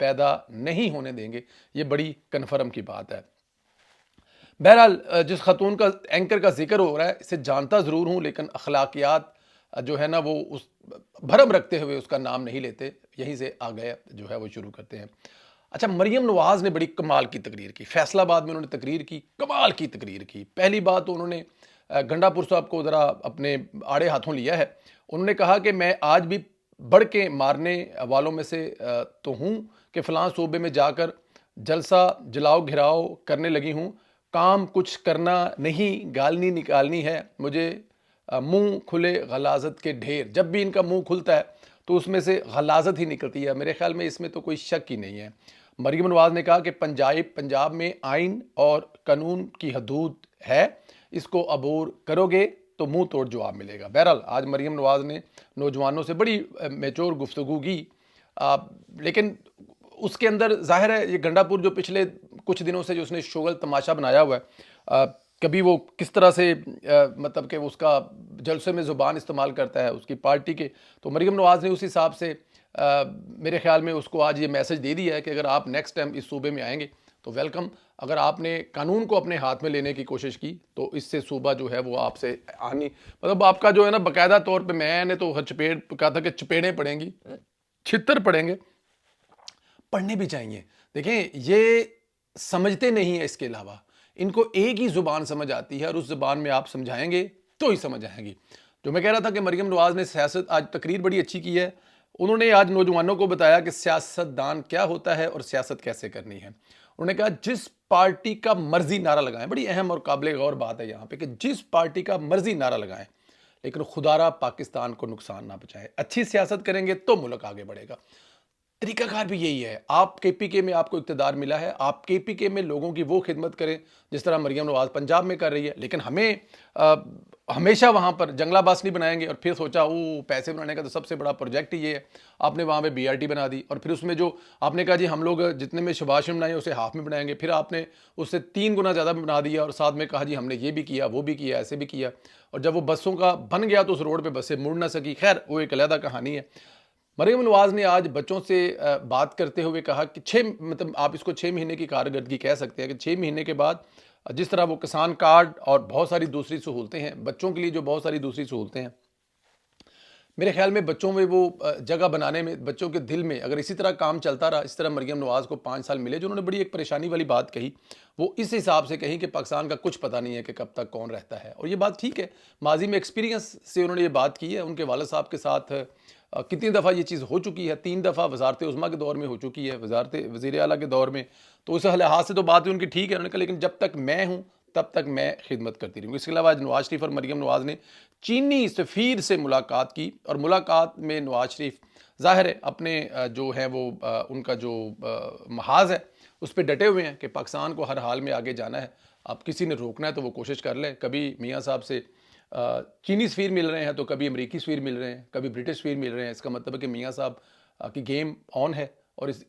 پیدا نہیں ہونے دیں گے، یہ بڑی کنفرم کی بات ہے۔ بہرحال جس خاتون کا اینکر کا ذکر ہو رہا ہے اسے جانتا ضرور ہوں، لیکن اخلاقیات جو ہے نا وہ اس بھرم رکھتے ہوئے اس کا نام نہیں لیتے، یہیں سے آگے جو ہے وہ شروع کرتے ہیں۔ اچھا، مریم نواز نے بڑی کمال کی تقریر کی، فیصل آباد میں انہوں نے تقریر کی، کمال کی تقریر کی۔ پہلی بات تو انہوں نے گنڈا پور صاحب کو ذرا اپنے آڑے ہاتھوں لیا ہے۔ انہوں نے کہا کہ میں آج بھی بڑھ کے مارنے والوں میں سے تو ہوں کہ فلاں صوبے میں جا کر جلسہ جلاؤ گھراؤ کرنے لگی ہوں، کام کچھ کرنا نہیں، گالنی نکالنی ہے مجھے، منہ کھلے غلاظت کے ڈھیر۔ جب بھی ان کا منہ کھلتا ہے تو اس میں سے غلاظت ہی نکلتی ہے، میرے خیال میں اس میں تو کوئی شک ہی نہیں ہے۔ مریم نواز نے کہا کہ پنجاب میں آئین اور قانون کی حدود ہے، اس کو عبور کرو گے تو منہ توڑ جواب ملے گا۔ بہرحال آج مریم نواز نے نوجوانوں سے بڑی میچور گفتگو کی، لیکن اس کے اندر ظاہر ہے یہ گنڈا پور جو پچھلے کچھ دنوں سے جو اس نے شغل تماشا بنایا ہوا ہے، کبھی وہ کس طرح سے مطلب کہ اس کا جلسے میں زبان استعمال کرتا ہے اس کی پارٹی کے، تو مریم نواز نے اس حساب سے میرے خیال میں اس کو آج یہ میسج دے دیا ہے کہ اگر آپ نیکسٹ ٹائم اس صوبے میں آئیں گے تو ویلکم، اگر آپ نے قانون کو اپنے ہاتھ میں لینے کی کوشش کی تو اس سے صوبہ جو ہے وہ آپ سے آنی مطلب آپ کا جو ہے نا باقاعدہ طور پہ میں نے تو چپیٹ کہا تھا کہ چپیڑیں پڑیں گی، چھتر پڑیں گے، پڑھنے بھی چاہیے۔ دیکھیں یہ سمجھتے نہیں ہیں، اس کے علاوہ ان کو ایک ہی زبان سمجھ آتی ہے اور اس زبان میں آپ سمجھائیں گے تو ہی سمجھ آئیں گی۔ جو میں کہہ رہا تھا کہ مریم نواز نے سیاست آج تقریر بڑی اچھی کی ہے، انہوں نے آج نوجوانوں کو بتایا کہ سیاست دان کیا ہوتا ہے اور سیاست کیسے کرنی ہے۔ انہوں نے کہا جس پارٹی کا مرضی نعرہ لگائیں، بڑی اہم اور قابل غور بات ہے یہاں پہ کہ جس پارٹی کا مرضی نعرہ لگائیں لیکن خدا را پاکستان کو نقصان نہ پہنچائے، اچھی سیاست کریں گے تو ملک آگے بڑھے گا۔ طریقہ کار بھی یہی ہے، آپ کے پی کے میں آپ کو اقتدار ملا ہے، آپ کے پی کے میں لوگوں کی وہ خدمت کریں جس طرح مریم نواز پنجاب میں کر رہی ہے، لیکن ہمیں ہمیشہ وہاں پر جنگلہ باس نہیں بنائیں گے اور پھر سوچا پیسے بنانے کا تو سب سے بڑا پروجیکٹ ہی یہ ہے، آپ نے وہاں پہ بی آر ٹی بنا دی اور پھر اس میں جو آپ نے کہا جی ہم لوگ جتنے میں شباشم بنائیں اسے ہاف میں بنائیں گے، پھر آپ نے اس سے 3 گنا زیادہ بنا دیا اور ساتھ میں کہا جی ہم نے یہ بھی کیا وہ بھی کیا ایسے بھی کیا، اور جب وہ بسوں کا بن گیا تو اس روڈ پہ بسیں مڑ نہ سکی۔ خیر وہ ایک علیحدہ کہانی ہے۔ مریم نواز نے آج بچوں سے بات کرتے ہوئے کہا کہ مطلب آپ اس کو 6 مہینے کی کارکردگی کہہ سکتے ہیں کہ 6 مہینے کے بعد جس طرح وہ کسان کارڈ اور بہت ساری دوسری سہولتیں ہیں بچوں کے لیے، جو بہت ساری دوسری سہولتیں ہیں، میرے خیال میں بچوں میں وہ جگہ بنانے میں، بچوں کے دل میں اگر اسی طرح کام چلتا رہا، اس طرح مریم نواز کو 5 سال ملے، جو انہوں نے بڑی ایک پریشانی والی بات کہی، وہ اس حساب سے کہی کہ پاکستان کا کچھ پتہ نہیں ہے کہ کب تک کون رہتا ہے، اور یہ بات ٹھیک ہے، ماضی میں ایکسپیرینس سے انہوں نے یہ بات کی ہے، ان کے والد صاحب کے ساتھ کتنی دفعہ یہ چیز ہو چکی ہے، 3 دفعہ وزارت عظمیٰ کے دور میں ہو چکی ہے، وزیر اعلیٰ کے دور میں، تو اس لحاظ سے تو بات ان کی ٹھیک ہے، انہوں نے کہا لیکن جب تک میں ہوں تب تک میں خدمت کرتی رہوں گی۔ اس کے علاوہ نواز شریف اور مریم نواز نے چینی سفیر سے ملاقات کی، اور ملاقات میں نواز شریف ظاہر ہے اپنے جو ہے وہ ان کا جو محاذ ہے اس پہ ڈٹے ہوئے ہیں کہ پاکستان کو ہر حال میں آگے جانا ہے، اب کسی نے روکنا ہے تو وہ کوشش کر لیں۔ کبھی میاں صاحب سے چینی سفیر مل رہے ہیں تو کبھی امریکی سفیر مل رہے ہیں، کبھی برٹش سفیر مل رہے ہیں، اس کا مطلب ہے کہ میاں صاحب کی گیم آن ہے، اور اس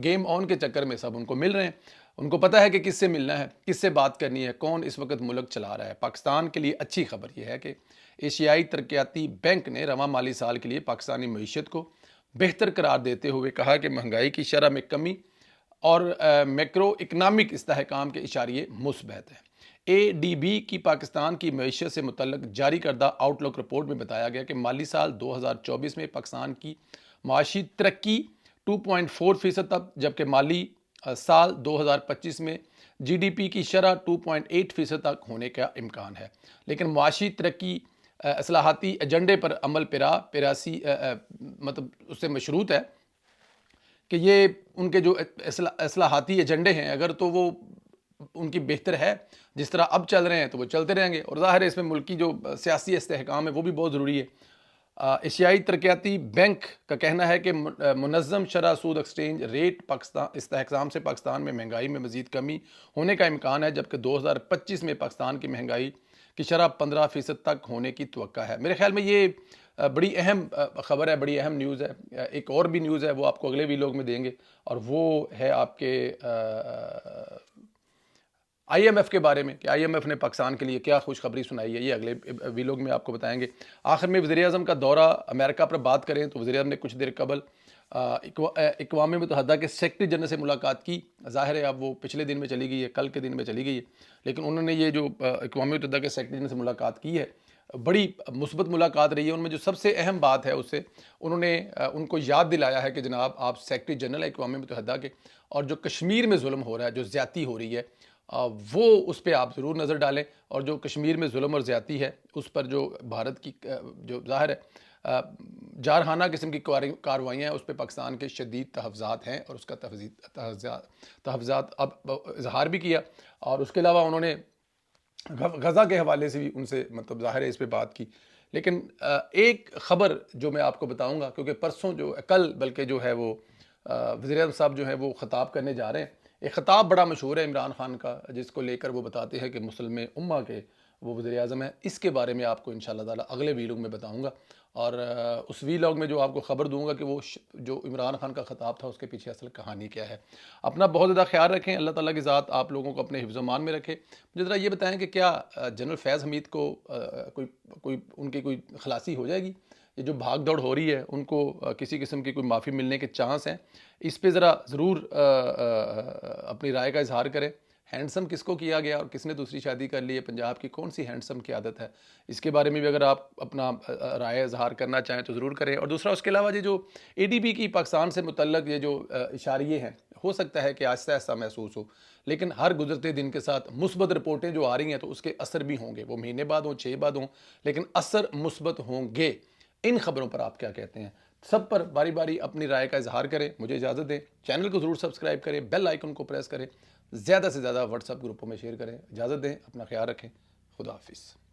گیم آن کے چکر میں سب ان کو مل رہے ہیں۔ ان کو پتہ ہے کہ کس سے ملنا ہے، کس سے بات کرنی ہے، کون اس وقت ملک چلا رہا ہے۔ پاکستان کے لیے اچھی خبر یہ ہے کہ ایشیائی ترقیاتی بینک نے رواں مالی سال کے لیے پاکستانی معیشت کو بہتر قرار دیتے ہوئے کہا کہ مہنگائی کی شرح میں کمی اور میکرو اکنامک استحکام کے اشاریے مثبت ہیں۔ اے ڈی بی کی پاکستان کی معیشت سے متعلق جاری کردہ آؤٹ لک رپورٹ میں بتایا گیا کہ مالی سال 2024 میں پاکستان کی معاشی ترقی 2.4% تک، جبکہ مالی سال 2025 میں جی ڈی پی کی شرح 2.8% تک ہونے کا امکان ہے، لیکن معاشی ترقی اصلاحاتی ایجنڈے پر عمل پیراسی مطلب اس سے مشروط ہے کہ یہ ان کے جو اصلاحاتی ایجنڈے ہیں اگر تو وہ ان کی بہتر ہے جس طرح اب چل رہے ہیں تو وہ چلتے رہیں گے، اور ظاہر ہے اس میں ملکی جو سیاسی استحکام ہے وہ بھی بہت ضروری ہے۔ ایشیائی ترقیاتی بینک کا کہنا ہے کہ منظم شرح سود ایکسچینج ریٹ استحکام سے پاکستان میں مہنگائی میں مزید کمی ہونے کا امکان ہے، جبکہ 2025 میں پاکستان کی مہنگائی کی شرح 15% تک ہونے کی توقع ہے۔ میرے خیال میں یہ بڑی اہم خبر ہے، بڑی اہم نیوز ہے۔ ایک اور بھی نیوز ہے وہ آپ کو اگلے ویلوگ میں دیں گے، اور وہ ہے آپ کے آئی ایم ایف کے بارے میں کہ آئی ایم ایف نے پاکستان کے لیے کیا خوشخبری سنائی ہے، یہ اگلے ویلوگ میں آپ کو بتائیں گے۔ آخر میں وزیر اعظم کا دورہ امریکہ پر بات کریں تو وزیر اعظم نے کچھ دیر قبل اقوام متحدہ کے سیکرٹری جنرل سے ملاقات کی. ظاہر ہے اب وہ پچھلے دن میں چلی گئی ہے, کل کے دن میں چلی گئی ہے, لیکن انہوں نے یہ جو اقوام متحدہ کے سیکرٹری جنرل سے ملاقات کی ہے, بڑی مثبت ملاقات رہی ہے. ان میں جو سب سے اہم بات ہے اس سے انہوں نے ان کو یاد دلایا ہے کہ جناب آپ سیکرٹری جنرل ہیں اقوام متحدہ کے, اور جو کشمیر میں ظلم ہو رہا ہے, جو زیادتی ہو رہی ہے, وہ اس پہ آپ ضرور نظر ڈالیں. اور جو کشمیر میں ظلم اور زیادتی ہے اس پر جو بھارت کی جو ظاہر ہے جارحانہ قسم کی کارروائیاں ہیں, اس پہ پاکستان کے شدید تحفظات ہیں, اور اس کا تحفظات اب اظہار بھی کیا. اور اس کے علاوہ انہوں نے غزہ کے حوالے سے بھی ان سے مطلب ظاہر ہے اس پہ بات کی. لیکن ایک خبر جو میں آپ کو بتاؤں گا, کیونکہ پرسوں جو کل بلکہ جو ہے وہ وزیر اعظم صاحب جو ہے وہ خطاب کرنے جا رہے ہیں. ایک خطاب بڑا مشہور ہے عمران خان کا, جس کو لے کر وہ بتاتے ہیں کہ مسلم امہ کے وہ وزیر اعظم ہیں. اس کے بارے میں آپ کو انشاءاللہ تعالی اگلے ویلاگ میں بتاؤں گا, اور اس ویلاگ میں جو آپ کو خبر دوں گا کہ وہ جو عمران خان کا خطاب تھا اس کے پیچھے اصل کہانی کیا ہے. اپنا بہت زیادہ خیال رکھیں, اللہ تعالیٰ کی ذات آپ لوگوں کو اپنے حفظ و امان میں رکھے. مجھے ذرا یہ بتائیں کہ کیا جنرل فیض حمید کو کوئی ان کی کوئی خلاصی ہو جائے گی؟ یہ جو بھاگ دوڑ ہو رہی ہے ان کو کسی قسم کی کوئی معافی ملنے کے چانس ہیں؟ اس پہ ذرا ضرور اپنی رائے کا اظہار کریں. ہینڈسم کس کو کیا گیا اور کس نے دوسری شادی کر لی ہے؟ پنجاب کی کون سی ہینڈسم کی عادت ہے؟ اس کے بارے میں بھی اگر آپ اپنا رائے اظہار کرنا چاہیں تو ضرور کریں. اور دوسرا اس کے علاوہ یہ جو اے ڈی بی کی پاکستان سے متعلق یہ جو اشاریے ہیں, ہو سکتا ہے کہ آہستہ آہستہ محسوس ہو, لیکن ہر گزرتے دن کے ساتھ مثبت رپورٹیں جو آ رہی ہیں تو اس کے اثر بھی ہوں گے. وہ مہینے بعد ہوں, 6 بعد ہوں, لیکن اثر مثبت ہوں گے. ان خبروں پر آپ کیا کہتے ہیں؟ سب پر باری باری اپنی رائے کا اظہار کریں. مجھے اجازت دیں, چینل کو ضرور سبسکرائب کریں, بیل آئیکن کو پریس کریں, زیادہ سے زیادہ واٹس ایپ گروپوں میں شیئر کریں. اجازت دیں, اپنا خیال رکھیں. خدا حافظ.